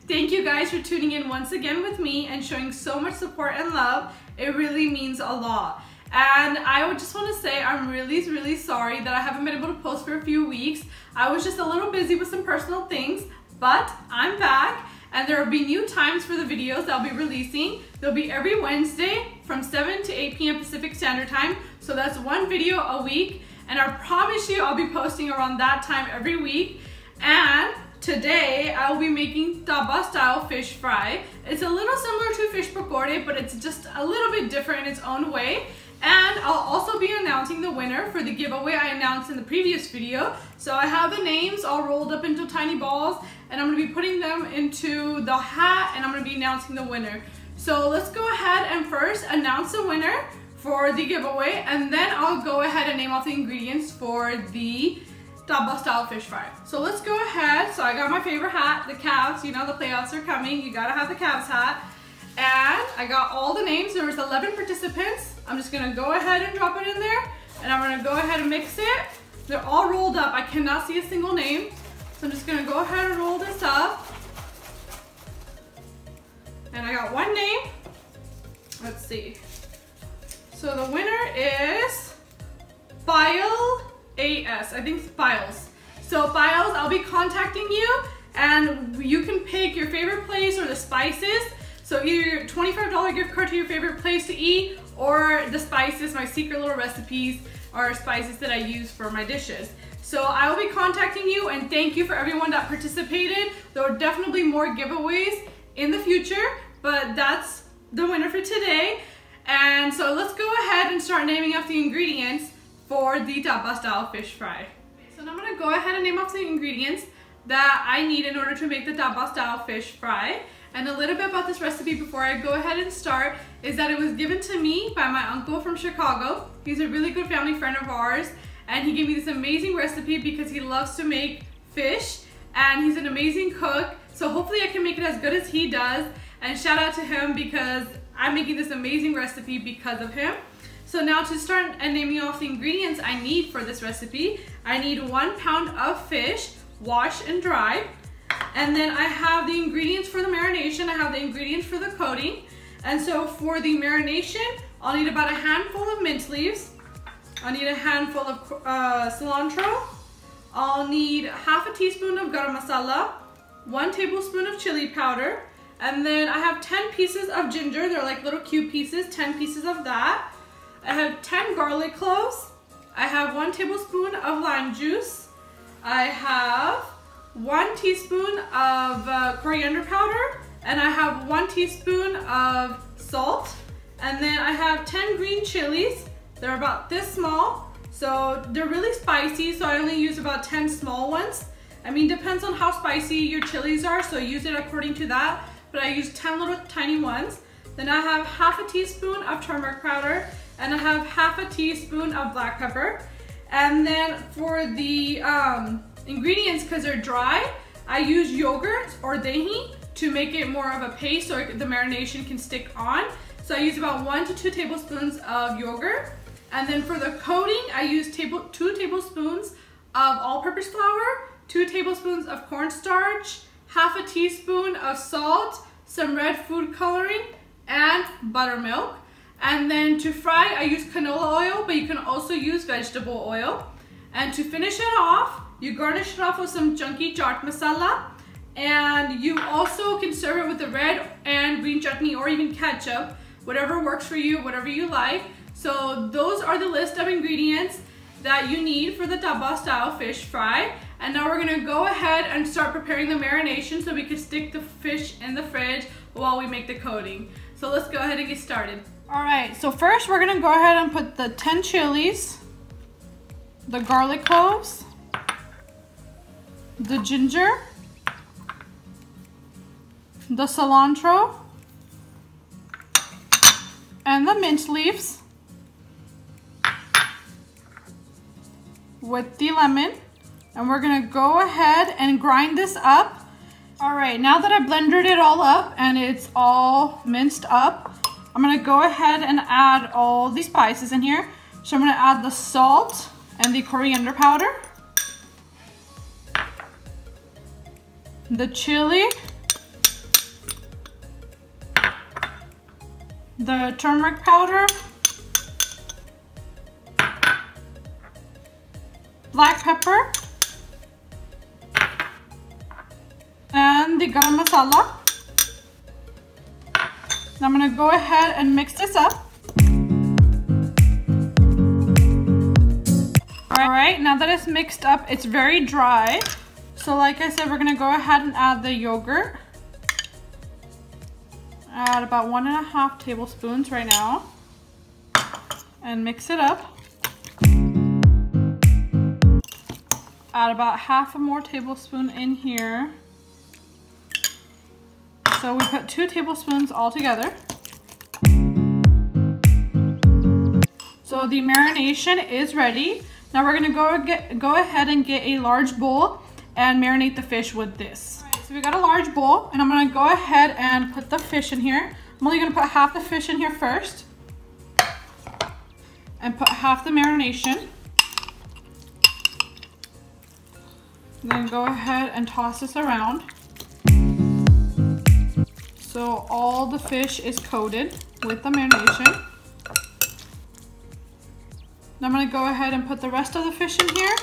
Thank you guys for tuning in once again with me and showing so much support and love. It really means a lot. And I would just want to say I'm really sorry that I haven't been able to post for a few weeks. I was just a little busy with some personal things, but I'm back and there will be new times for the videos that I'll be releasing. They'll be every Wednesday from 7 to 8 p.m. Pacific Standard Time. So that's one video a week. And I promise you I'll be posting around that time every week. And today I'll be making Dhaba style fish fry. It's a little similar to fish pakode, but it's just a little bit different in its own way. And I'll also be announcing the winner for the giveaway I announced in the previous video. So I have the names all rolled up into tiny balls and I'm going to be putting them into the hat and I'm going to be announcing the winner. So let's go ahead and first announce the winner for the giveaway and then I'll go ahead and name off the ingredients for the Dhaba style fish fry. So let's go ahead. So I got my favorite hat, the Cavs. You know the playoffs are coming. You gotta have the Cavs hat. And I got all the names. There was 11 participants. I'm just gonna go ahead and drop it in there and I'm gonna go ahead and mix it. They're all rolled up. I cannot see a single name. So I'm just gonna go ahead and roll this up. And I got one name. Let's see. So the winner is Bile AS. I think it's Biles. So Biles, I'll be contacting you and you can pick your favorite place or the spices. So either your $25 gift card to your favorite place to eat or the spices, my secret little recipes or spices that I use for my dishes. So I will be contacting you and thank you for everyone that participated. There will definitely be more giveaways in the future, but that's the winner for today. And so let's go ahead and start naming off the ingredients for the Dhaba style fish fry. So now I'm gonna go ahead and name off the ingredients that I need in order to make the Dhaba style fish fry. And a little bit about this recipe before I go ahead and start is that it was given to me by my uncle from Chicago. He's a really good family friend of ours and he gave me this amazing recipe because he loves to make fish and he's an amazing cook. So hopefully I can make it as good as he does, and shout out to him because I'm making this amazing recipe because of him. So now to start and naming off the ingredients I need for this recipe, I need 1 pound of fish, washed and dried. And then I have the ingredients for the marination, I have the ingredients for the coating. And so for the marination, I'll need about a handful of mint leaves. I'll need a handful of cilantro. I'll need half a teaspoon of garam masala, 1 tablespoon of chili powder. And then I have 10 pieces of ginger, they're like little cube pieces, 10 pieces of that. I have 10 garlic cloves. I have 1 tablespoon of lime juice. I have 1 teaspoon of coriander powder. And I have 1 teaspoon of salt. And then I have 10 green chilies. They're about this small. So they're really spicy, so I only use about 10 small ones. I mean, depends on how spicy your chilies are, so use it according to that. But I use 10 little tiny ones. Then I have half a teaspoon of turmeric powder and I have half a teaspoon of black pepper. And then for the ingredients, because they're dry, I use yogurt or dahi to make it more of a paste so the marination can stick on. So I use about 1 to 2 tablespoons of yogurt. And then for the coating, I use 2 tablespoons of all-purpose flour, 2 tablespoons of cornstarch, half a teaspoon of salt, some red food coloring, and buttermilk. And then to fry, I use canola oil, but you can also use vegetable oil. And to finish it off, you garnish it off with some chunky chaat masala. And you also can serve it with the red and green chutney or even ketchup, whatever works for you, whatever you like. So those are the list of ingredients that you need for the Dhaba style fish fry. And now we're gonna go ahead and start preparing the marination so we can stick the fish in the fridge while we make the coating. So let's go ahead and get started. All right, so first we're gonna go ahead and put the 10 chilies, the garlic cloves, the ginger, the cilantro, and the mint leaves with the lemon. And we're gonna go ahead and grind this up. All right, now that I blended it all up and it's all minced up, I'm gonna go ahead and add all the spices in here. So I'm gonna add the salt and the coriander powder, the chili, the turmeric powder, black pepper, and the Garam Masala. Now I'm going to go ahead and mix this up. Alright, now that it's mixed up, it's very dry. So like I said, we're going to go ahead and add the yogurt. Add about 1.5 tablespoons right now. And mix it up. Add about half a more tablespoon in here. So we put 2 tablespoons all together. So the marination is ready. Now we're gonna go ahead and get a large bowl and marinate the fish with this. All right, so we got a large bowl and I'm gonna go ahead and put the fish in here. I'm only gonna put half the fish in here first and put half the marination. Then go ahead and toss this around. So all the fish is coated with the marination. Now I'm going to go ahead and put the rest of the fish in here.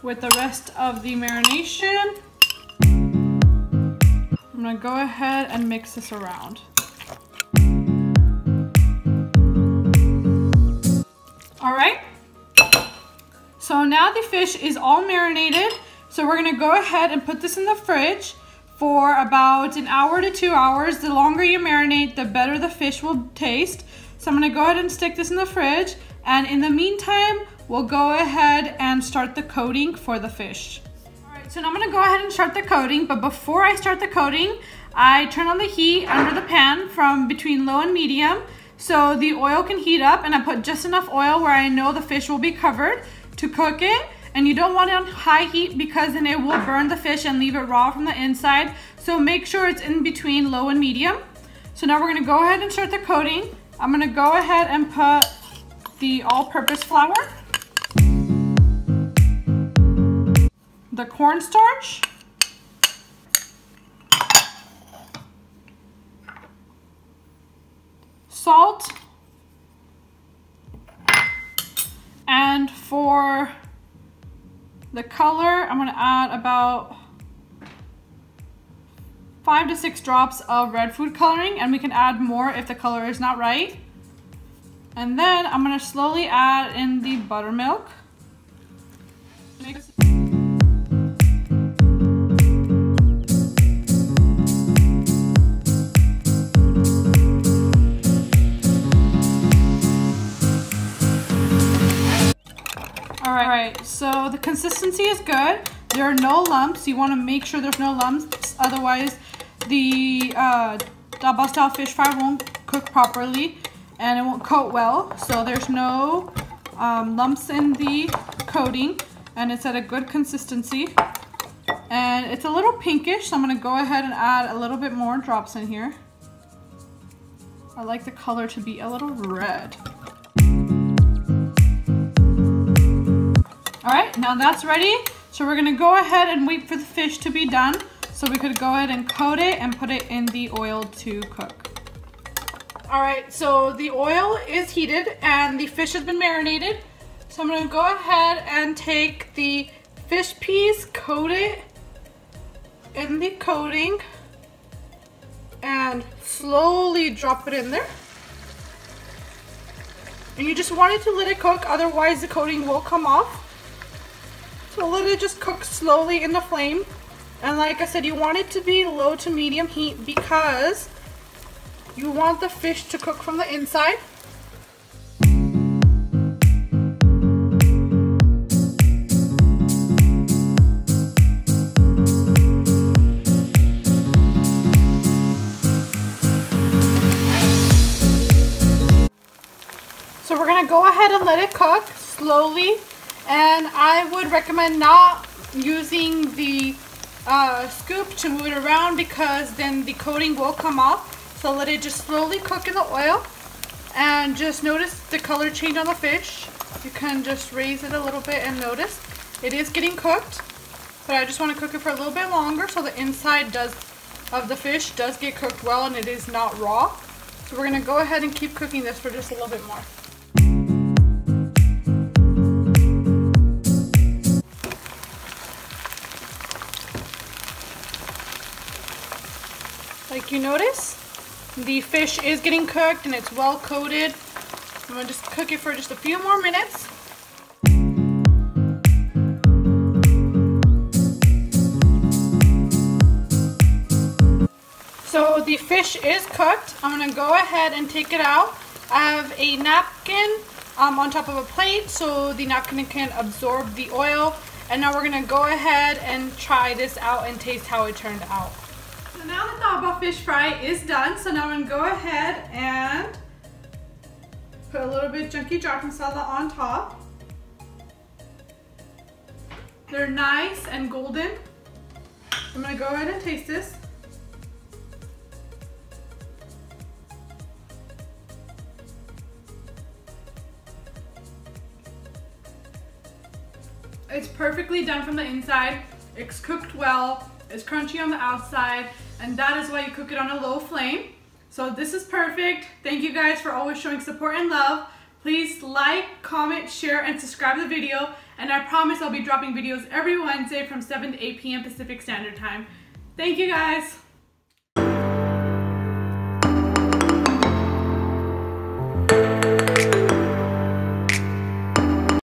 With the rest of the marination. I'm going to go ahead and mix this around. Alright, so now the fish is all marinated. So we're going to go ahead and put this in the fridge for about 1 hour to 2 hours. The longer you marinate, the better the fish will taste. So I'm going to go ahead and stick this in the fridge. And in the meantime, we'll go ahead and start the coating for the fish. Alright, so now I'm going to go ahead and start the coating. But before I start the coating, I turn on the heat under the pan from between low and medium, so the oil can heat up, and I put just enough oil where I know the fish will be covered to cook it. And you don't want it on high heat because then it will burn the fish and leave it raw from the inside. So make sure it's in between low and medium. So now we're going to go ahead and start the coating. I'm going to go ahead and put the all-purpose flour, the cornstarch, salt, and for the color, I'm going to add about 5 to 6 drops of red food coloring, and we can add more if the color is not right. And then I'm going to slowly add in the buttermilk. Alright, so the consistency is good. There are no lumps. You want to make sure there's no lumps, otherwise the Dhaba style fish fry won't cook properly and it won't coat well. So there's no lumps in the coating, and it's at a good consistency. And it's a little pinkish, so I'm going to go ahead and add a little bit more drops in here. I like the color to be a little red. Alright, now that's ready. So we're going to go ahead and wait for the fish to be done so we could go ahead and coat it and put it in the oil to cook. Alright, so the oil is heated and the fish has been marinated. So I'm going to go ahead and take the fish piece, coat it in the coating, and slowly drop it in there. And you just want it to let it cook, otherwise the coating will come off. So let it just cook slowly in the flame. And like I said, you want it to be low to medium heat because you want the fish to cook from the inside. So we're gonna go ahead and let it cook slowly. And I would recommend not using the scoop to move it around because then the coating will come off. So let it just slowly cook in the oil, and just notice the color change on the fish. You can just raise it a little bit and notice it is getting cooked. but I just want to cook it for a little bit longer so the inside of the fish does get cooked well and it is not raw. So we're gonna go ahead and keep cooking this for just a little bit more. Like you notice, the fish is getting cooked and it's well coated. I'm gonna just cook it for just a few more minutes. So the fish is cooked. I'm gonna go ahead and take it out. I have a napkin on top of a plate so the napkin can absorb the oil. And now we're gonna go ahead and try this out and taste how it turned out. So now the Dhaba fish fry is done. So now I'm gonna go ahead and put a little bit chunky Garam Masala on top. They're nice and golden. I'm gonna go ahead and taste this. It's perfectly done from the inside. It's cooked well. It's crunchy on the outside, and that is why you cook it on a low flame. So this is perfect. Thank you guys for always showing support and love. Please like, comment, share, and subscribe to the video. And I promise I'll be dropping videos every Wednesday from 7 to 8 p.m. Pacific Standard Time. Thank you guys.